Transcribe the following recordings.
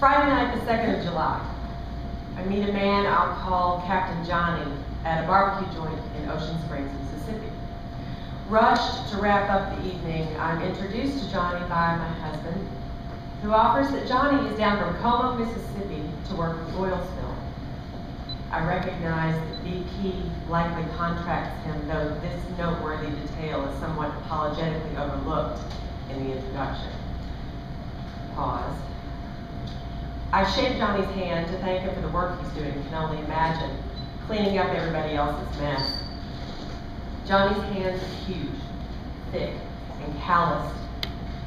Friday night, the 2nd of July. I meet a man I'll call Captain Johnny at a barbecue joint in Ocean Springs, Mississippi. Rushed to wrap up the evening, I'm introduced to Johnny by my husband, who offers that Johnny is down from Como, Mississippi to work with oil spill. I recognize that BP likely contracts him, though this noteworthy detail is somewhat apologetically overlooked in the introduction. Pause. I shake Johnny's hand to thank him for the work he's doing. You can only imagine cleaning up everybody else's mess. Johnny's hands are huge, thick, and calloused.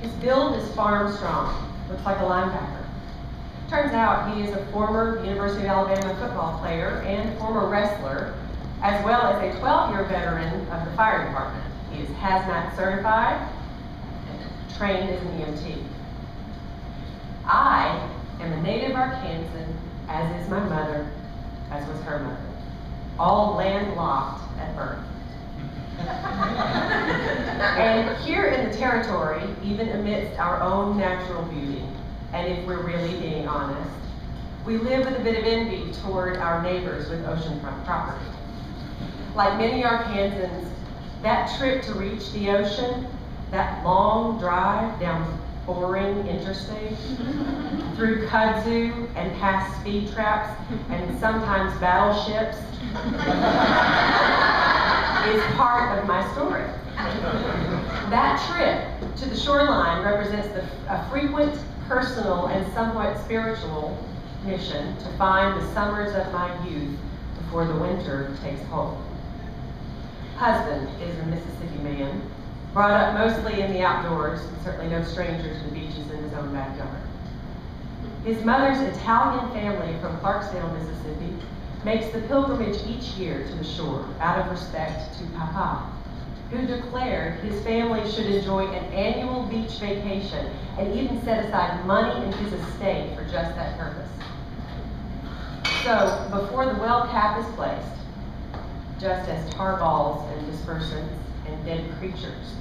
His build is farm strong, looks like a linebacker. Turns out he is a former University of Alabama football player and former wrestler, as well as a 12-year veteran of the fire department. He is hazmat certified and trained as an EMT. I am a native Arkansan, as is my mother, as was her mother, all landlocked at birth. And here in the territory, even amidst our own natural beauty, and if we're really being honest, we live with a bit of envy toward our neighbors with oceanfront property. Like many Arkansans, that trip to reach the ocean, that long drive down boring interstate, through kudzu and past speed traps, and sometimes battleships, is part of my story. That trip to the shoreline represents a frequent, personal, and somewhat spiritual mission to find the summers of my youth before the winter takes hold. Husband is a Mississippi man, brought up mostly in the outdoors, and certainly no stranger to the beaches in his own backyard. His mother's Italian family from Clarksdale, Mississippi, makes the pilgrimage each year to the shore out of respect to Papa, who declared his family should enjoy an annual beach vacation and even set aside money in his estate for just that purpose. So, before the well cap is placed, just as tar balls and dispersants and dead creatures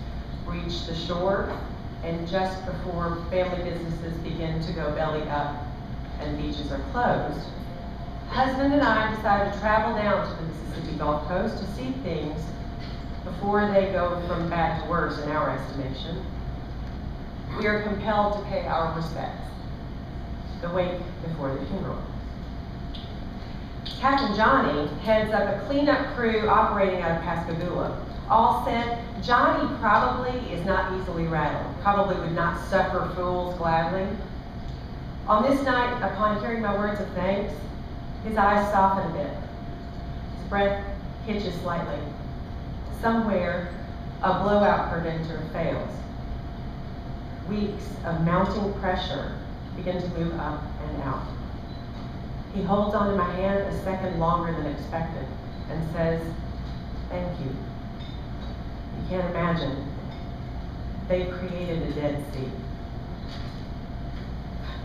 reach the shore, and just before family businesses begin to go belly up and beaches are closed, husband and I decided to travel down to the Mississippi Gulf Coast to see things before they go from bad to worse in our estimation. We are compelled to pay our respects, the wake before the funeral. Captain Johnny heads up a cleanup crew operating out of Pascagoula. All said, Johnny probably is not easily rattled, probably would not suffer fools gladly. On this night, upon hearing my words of thanks, his eyes soften a bit. His breath hitches slightly. Somewhere, a blowout preventer fails. Weeks of mounting pressure begin to move up and out. He holds onto my hand a second longer than expected and says, "Thank you." You can't imagine. They created a Dead Sea.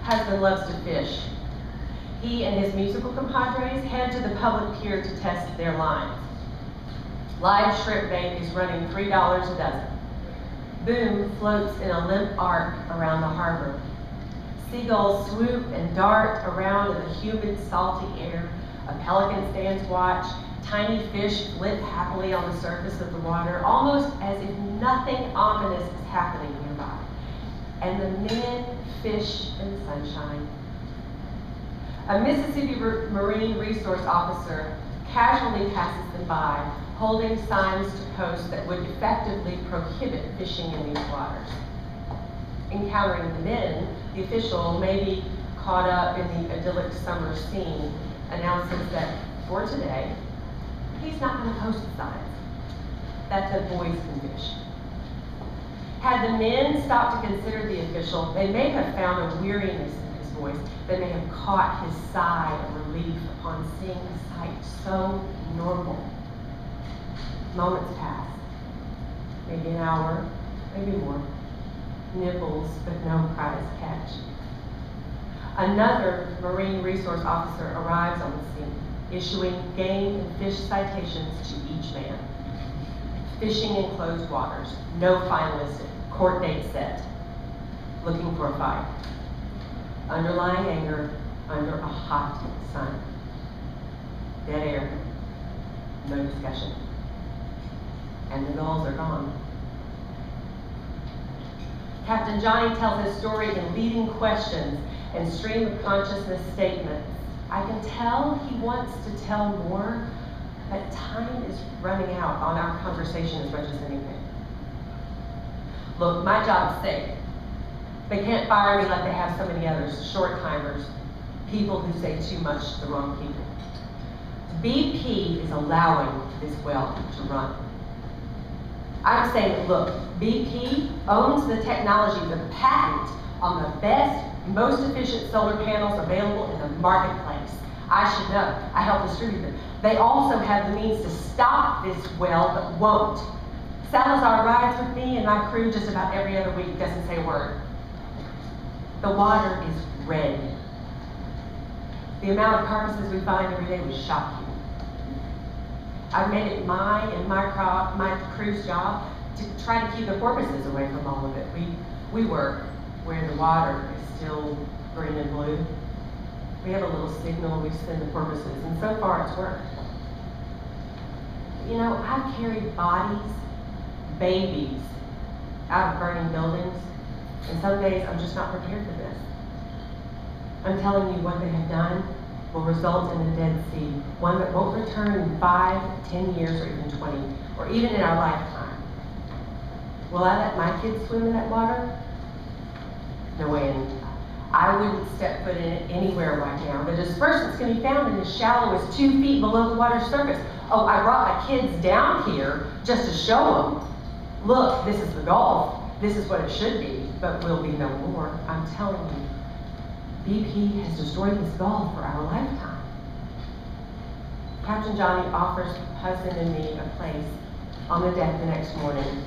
Husband loves to fish. He and his musical compadres head to the public pier to test their lines. Live shrimp bait is running $3 a dozen. Boom floats in a limp arc around the harbor. Seagulls swoop and dart around in the humid, salty air. A pelican stands watch. Tiny fish flit happily on the surface of the water, almost as if nothing ominous is happening nearby. And the men fish in the sunshine. A Mississippi Marine Resource Officer casually passes them by, holding signs to post that would effectively prohibit fishing in these waters. Encountering the men, the official, maybe caught up in the idyllic summer scene, announces that for today, he's not going to post the signs. That the boys can fish. Had the men stopped to consider the official, they may have found a weariness in his voice. They may have caught his sigh of relief upon seeing a sight so normal. Moments pass. Maybe an hour, maybe more. Nibbles, but no prize catch. Another Marine Resource Officer arrives on the scene, issuing game and fish citations to each man. Fishing in closed waters, no fine listed, court date set, looking for a fight. underlying anger under a hot sun. Dead air, no discussion. And the gulls are gone. Captain Johnny tells his story in leading questions and stream of consciousness statements. I can tell he wants to tell more, but time is running out on our conversation as much as anything. Look, my job is safe. They can't fire me like they have so many others, short-timers, people who say too much to the wrong people. BP is allowing this well to run. I'm saying, look, BP owns the technology, the patent on the best, most efficient solar panels available in the marketplace. I should know. I help distribute them. They also have the means to stop this well, but won't. Salazar rides with me and my crew just about every other week, doesn't say a word. The water is red. The amount of carcasses we find every day would shock you. I've made it my crew's job to try to keep the porpoises away from all of it. We work where the water is still green and blue. We have a little signal we send the porpoises, and so far it's worked. You know, I've carried bodies, babies, out of burning buildings, and some days I'm just not prepared for this. I'm telling you, what they have done will result in a Dead Sea, one that won't return in 5, 10 years, or even 20, or even in our lifetime. Will I let my kids swim in that water? No way. I wouldn't step foot in it anywhere right now. The dispersants can be found in as shallow as 2 feet below the water's surface. Oh, I brought my kids down here just to show them, look, this is the Gulf. This is what it should be, but will be no more. I'm telling you, BP has destroyed this Gulf for our lifetime. Captain Johnny offers husband and me a place on the deck the next morning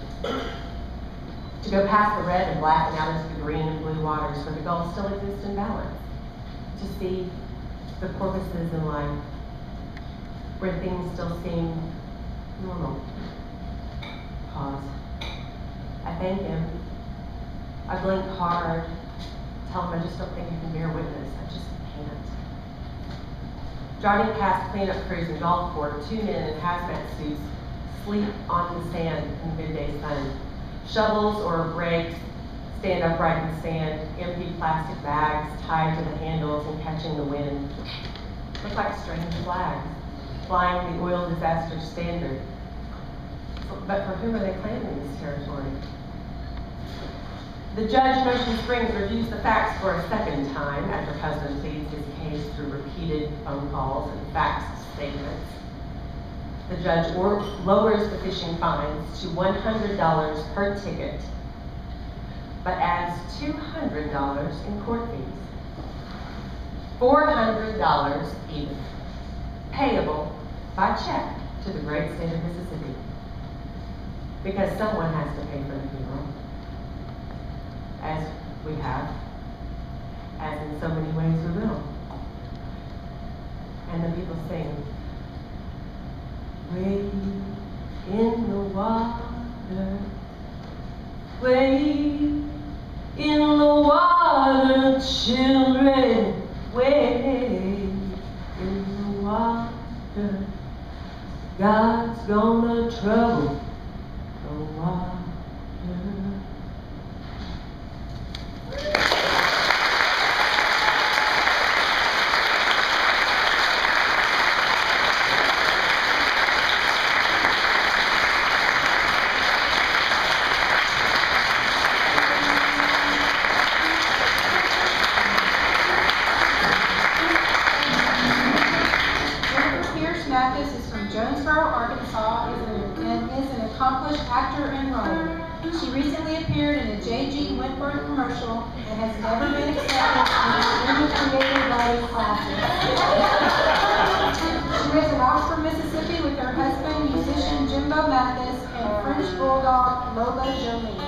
to go past the red and black and out into the green and blue waters where the Gulf still exists in balance, to see the porpoises in life, where things still seem normal. Pause. I thank him. I blink hard, tell him I just don't think I can bear witness. I just can't. Driving past cleanup crews in Gulfport, 2 men in hazmat suits sleep on the sand in the midday sun. Shovels or rakes stand upright in the sand, empty plastic bags tied to the handles and catching the wind. Look like strange flags, flying the oil disaster standard. But for whom are they claiming this territory? The judge in Ocean Springs reviews the facts for a second time after husband pleads his case through repeated phone calls and fax statements. The judge lowers the fishing fines to $100 per ticket, but adds $200 in court fees. $400 even, payable by check to the great state of Mississippi. Because someone has to pay for the funeral, as we have, as in so many ways we will. And the people sing, wade in the water, wade in the water, children, wade in the water. God's gonna trouble the water. Pierce Mathus is from Jonesboro, Arkansas, and is an accomplished actor and writer. She recently appeared in a J.G. Wentworth commercial and has never been accepted into creative writing classes. She lives in Oxford, Mississippi with her husband, musician Jimbo Mathus, and French bulldog Lola Jolie.